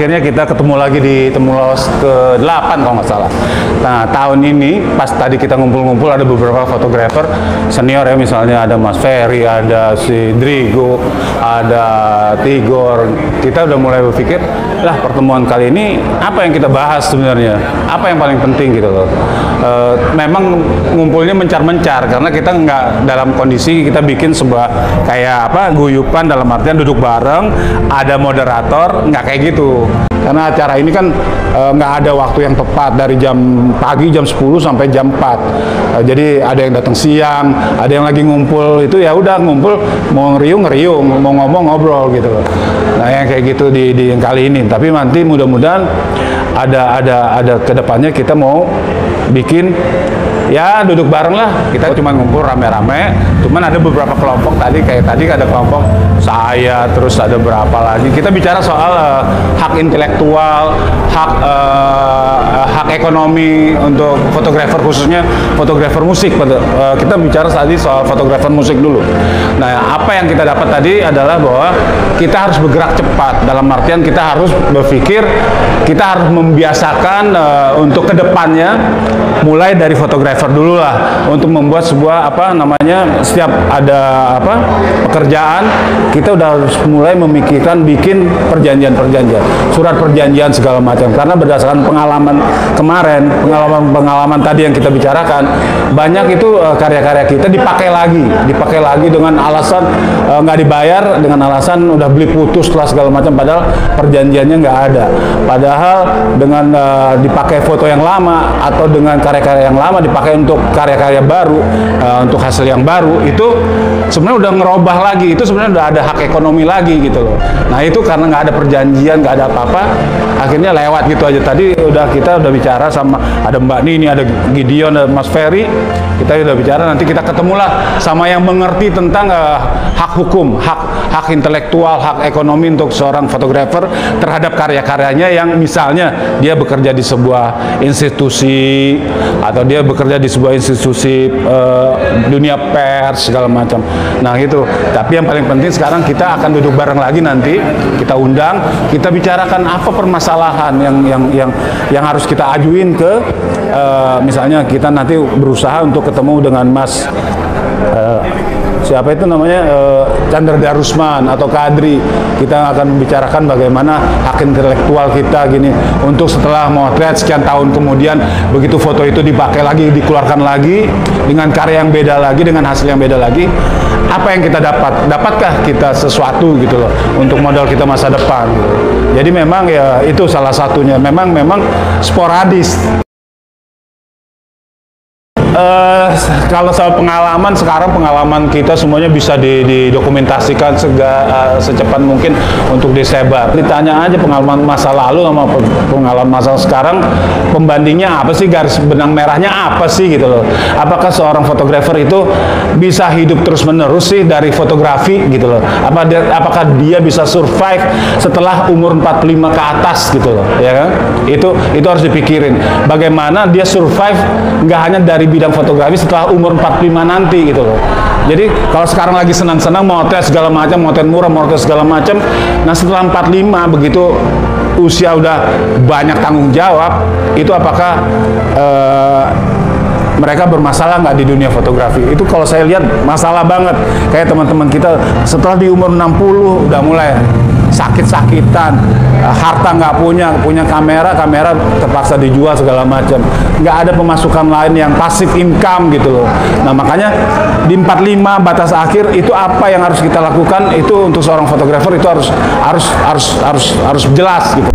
akhirnya kita ketemu lagi di Temulos ke-8 kalau nggak salah. Nah, tahun ini pas tadi kita ngumpul-ngumpul ada beberapa fotografer senior ya, misalnya ada Mas Ferry, ada si Drigo, ada Tigor. Kita udah mulai berpikir, lah pertemuan kali ini apa yang kita bahas sebenarnya? Apa yang paling penting gitu loh. Memang ngumpulnya mencar-mencar karena kita nggak dalam kondisi kita bikin sebuah kayak apa guyupan, dalam artian duduk bareng, ada moderator, nggak kayak gitu. Karena acara ini kan nggak ada waktu yang tepat dari jam pagi jam 10 sampai jam 4. Jadi ada yang datang siang, ada yang lagi ngumpul, itu ya udah ngumpul, mau ngeriung, mau ngomong ngobrol gitu. Nah yang kayak gitu di yang kali ini. Tapi nanti mudah-mudahan ada kedepannya kita mau bikin ya duduk bareng lah, kita cuma ngumpul rame-rame, cuman ada beberapa kelompok tadi, kayak tadi ada kelompok saya, terus ada berapa lagi, kita bicara soal hak intelektual, hak ekonomi untuk fotografer, khususnya fotografer musik. Kita bicara tadi soal fotografer musik dulu. Nah, apa yang kita dapat tadi adalah bahwa kita harus bergerak cepat, dalam artian kita harus berpikir, kita harus membiasakan untuk kedepannya, mulai dari fotografer dulu lah, untuk membuat sebuah apa namanya, setiap ada apa pekerjaan, kita udah harus mulai memikirkan bikin perjanjian-perjanjian, surat perjanjian segala macam. Karena berdasarkan pengalaman kemarin, pengalaman tadi yang kita bicarakan, banyak itu karya-karya kita dipakai lagi dengan alasan nggak dibayar, dengan alasan udah beli putus lah segala macam, padahal perjanjiannya nggak ada. Padahal dengan dipakai foto yang lama atau dengan karya-karya yang lama dipakai untuk karya-karya baru, untuk hasil yang baru, itu sebenarnya udah ngerubah lagi, itu sebenarnya udah ada hak ekonomi lagi gitu loh. Nah itu karena nggak ada perjanjian, nggak ada apa-apa, akhirnya lewat gitu aja. Tadi kita udah bicara sama ada Mbak Nini, ada Gideon, ada Mas Ferry, kita udah bicara, nanti kita ketemulah sama yang mengerti tentang hak hukum, hak intelektual, hak ekonomi untuk seorang fotografer terhadap karya-karyanya yang misalnya dia bekerja di sebuah institusi atau dia bekerja di sebuah institusi dunia pers segala macam. Nah gitu. Tapi yang paling penting sekarang kita akan duduk bareng lagi, nanti kita undang, kita bicarakan apa permasalahan yang harus kita ajuin ke misalnya kita nanti berusaha untuk ketemu dengan Mas siapa itu namanya, Chandra Darusman atau Kadri. Kita akan membicarakan bagaimana hak intelektual kita gini, untuk setelah motret sekian tahun kemudian, begitu foto itu dipakai lagi, dikeluarkan lagi dengan karya yang beda lagi, dengan hasil yang beda lagi, apa yang kita dapatkah kita sesuatu gitu loh untuk modal kita masa depan gitu. Jadi memang ya itu salah satunya, memang sporadis. Kalau soal pengalaman, sekarang pengalaman kita semuanya bisa didokumentasikan secepat mungkin untuk disebar. Ditanya aja pengalaman masa lalu sama pengalaman masa sekarang, pembandingnya apa sih, garis benang merahnya apa sih gitu loh. Apakah seorang fotografer itu bisa hidup terus-menerus sih dari fotografi gitu loh. Apakah dia bisa survive setelah umur 45 ke atas gitu loh, ya kan? Itu harus dipikirin. Bagaimana dia survive nggak hanya dari bidang fotografi setelah umur 45 nanti gitu loh. Jadi kalau sekarang lagi senang-senang motret segala macam, motret murah, motret segala macam, nah setelah 45 begitu usia udah banyak tanggung jawab, itu apakah mereka bermasalah nggak di dunia fotografi? Itu kalau saya lihat masalah banget. Kayak teman-teman kita setelah di umur 60 udah mulai sakit-sakitan, harta nggak punya kamera terpaksa dijual segala macam, nggak ada pemasukan lain yang passive income gitu loh. Nah makanya di 45 batas akhir itu apa yang harus kita lakukan, itu untuk seorang fotografer itu harus jelas gitu.